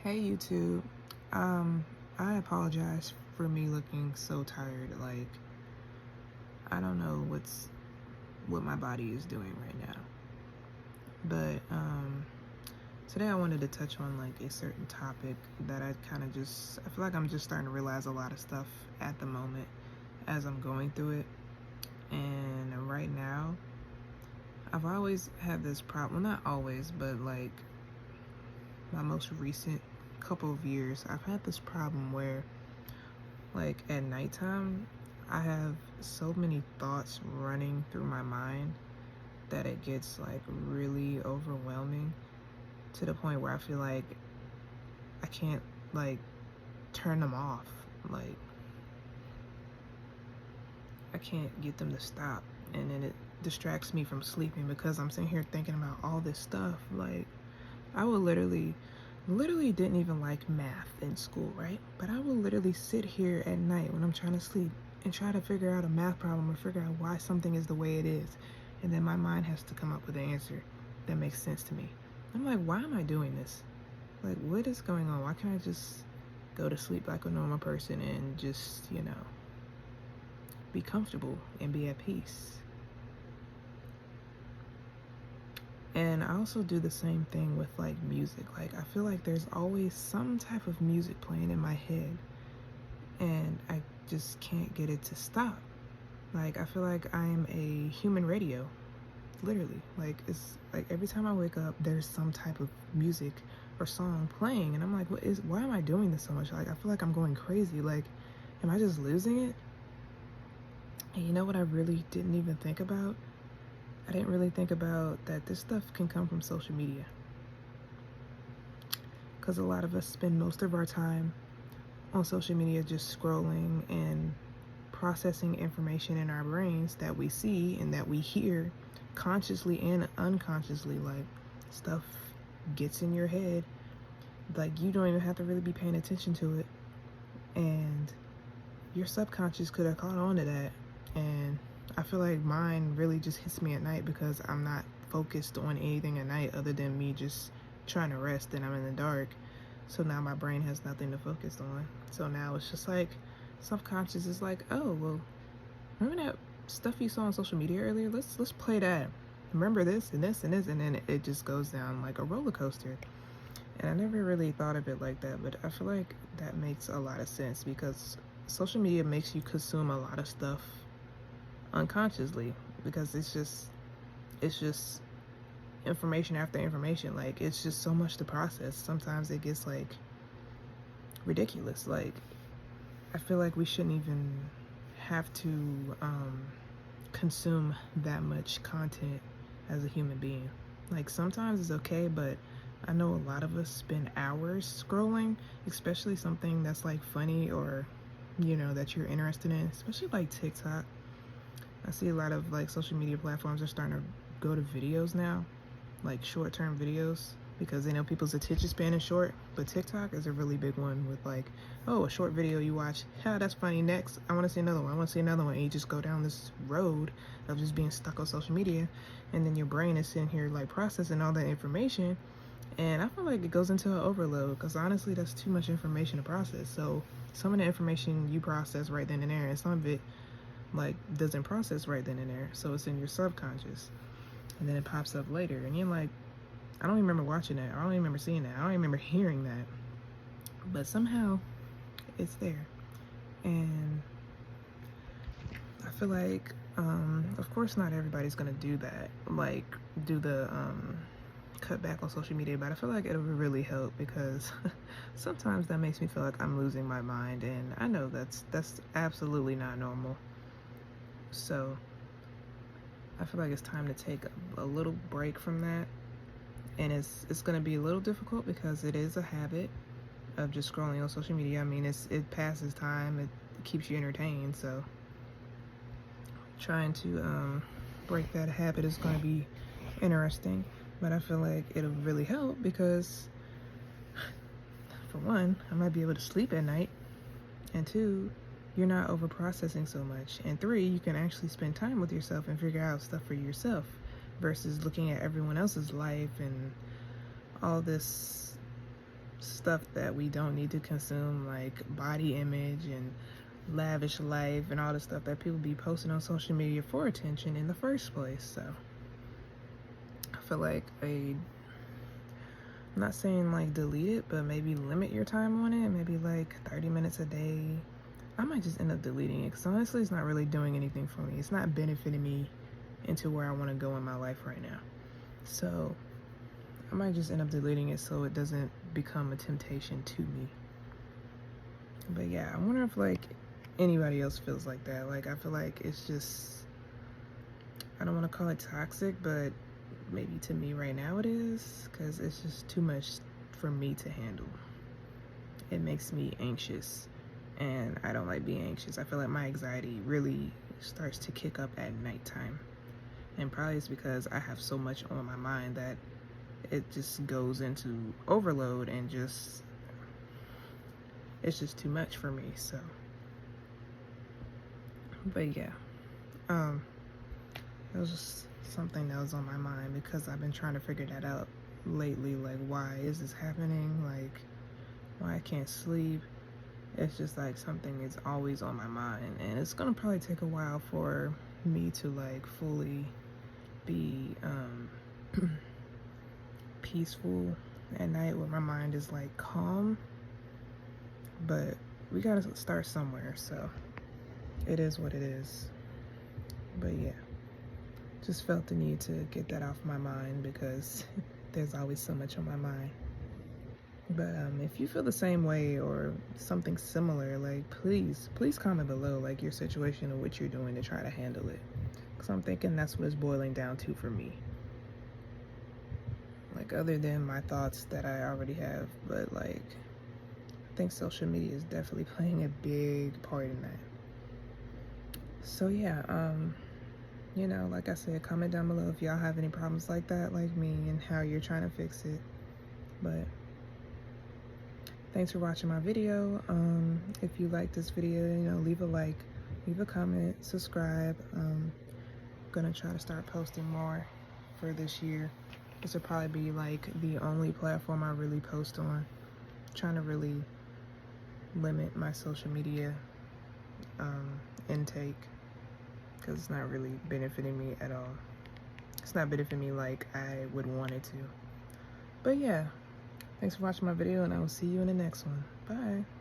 Hey YouTube. I apologize for me looking so tired. Like, I don't know what my body is doing right now. But today I wanted to touch on like a certain topic that I feel like I'm just starting to realize a lot of stuff at the moment as I'm going through it. And right now, I've always had this problem, well, not always, but like my most recent couple of years, I've had this problem where like at nighttime, I have so many thoughts running through my mind that it gets like really overwhelming to the point where I feel like I can't like turn them off. Like I can't get them to stop. And then it distracts me from sleeping because I'm sitting here thinking about all this stuff. Like I would literally didn't even like math in school, right? But I will literally sit here at night when I'm trying to sleep and try to figure out a math problem or figure out why something is the way it is. And then my mind has to come up with an answer that makes sense to me. I'm like, why am I doing this? Like, what is going on? Why can't I just go to sleep like a normal person and just, be comfortable and be at peace? And I also do the same thing with like music. Like I feel like there's always some type of music playing in my head and I just can't get it to stop. Like I feel like I am a human radio, literally. Like it's like every time I wake up there's some type of music or song playing and I'm like, why am I doing this so much? Like I feel like I'm going crazy. Like am I just losing it? And you know what I really didn't even think about? I didn't really think about that this stuff can come from social media. Because a lot of us spend most of our time on social media just scrolling and processing information in our brains that we see and that we hear consciously and unconsciously. Like stuff gets in your head. Like you don't even have to really be paying attention to it. And your subconscious could have caught on to that. And I feel like mine really just hits me at night because I'm not focused on anything at night other than me just trying to rest and I'm in the dark. So now my brain has nothing to focus on. So now it's just like subconscious is like, oh well, remember that stuff you saw on social media earlier? Let's play that. Remember this and this and this, and then it just goes down like a roller coaster. And I never really thought of it like that, but I feel like that makes a lot of sense because social media makes you consume a lot of stuff unconsciously because it's just information after information. Like it's just so much to process. Sometimes it gets like ridiculous. Like I feel like we shouldn't even have to consume that much content as a human being. Like sometimes it's okay, but I know a lot of us spend hours scrolling, especially something that's like funny or that you're interested in, especially like TikTok. I see a lot of like social media platforms are starting to go to videos now, like short-term videos, because they know people's attention span is short. But TikTok is a really big one with like, oh, a short video you watch, yeah, that's funny, next, I want to see another one, and you just go down this road of just being stuck on social media, and then your brain is sitting here like processing all that information, and I feel like it goes into an overload, because honestly, that's too much information to process. So some of the information you process right then and there, and some of it like doesn't process right then and there, so it's in your subconscious and then it pops up later and you're like, I don't even remember watching that, I don't even remember seeing that, I don't even remember hearing that, but somehow it's there. And I feel like of course not everybody's gonna do that, like do the cut back on social media, but I feel like it'll really help because sometimes that makes me feel like I'm losing my mind, and I know that's absolutely not normal. So I feel like it's time to take a little break from that, and it's going to be a little difficult because it is a habit of just scrolling on social media. I mean, it passes time, it keeps you entertained, so trying to break that habit is going to be interesting, but I feel like it'll really help because for one, I might be able to sleep at night, and two, you're not over processing so much, and three, you can actually spend time with yourself and figure out stuff for yourself versus looking at everyone else's life and all this stuff that we don't need to consume, like body image and lavish life and all the stuff that people be posting on social media for attention in the first place. So I feel like I'm not saying like delete it, but maybe limit your time on it, maybe like 30 minutes a day. I might just end up deleting it, because honestly it's not really doing anything for me. It's not benefiting me into where I want to go in my life right now. So I might just end up deleting it so it doesn't become a temptation to me. But yeah, I wonder if like anybody else feels like that. Like I feel like it's just, I don't want to call it toxic, but maybe to me right now it is, because it's just too much for me to handle. It makes me anxious, and I don't like being anxious. I feel like my anxiety really starts to kick up at nighttime, and probably it's because I have so much on my mind that it just goes into overload, and just it's just too much for me. So but yeah, it was just something that was on my mind, because I've been trying to figure that out lately. Like, why is this happening? Like, why I can't sleep? It's just like something is always on my mind, and it's gonna probably take a while for me to like fully be peaceful at night, where my mind is like calm. But we gotta start somewhere, so it is what it is. But yeah, just felt the need to get that off my mind, because there's always so much on my mind. But if you feel the same way or something similar, like please comment below, like your situation and what you're doing to try to handle it, because I'm thinking that's what it's boiling down to for me. Like, other than my thoughts that I already have, but like I think social media is definitely playing a big part in that. So yeah, you know, like I said, comment down below if y'all have any problems like that, like me, and how you're trying to fix it. But thanks for watching my video. If you like this video, you know, leave a like, leave a comment, subscribe. I'm gonna try to start posting more for this year. This will probably be like the only platform I really post on. I'm trying to really limit my social media intake, because it's not really benefiting me at all. It's not benefiting me like I would want it to. But yeah, thanks for watching my video, and I will see you in the next one. Bye.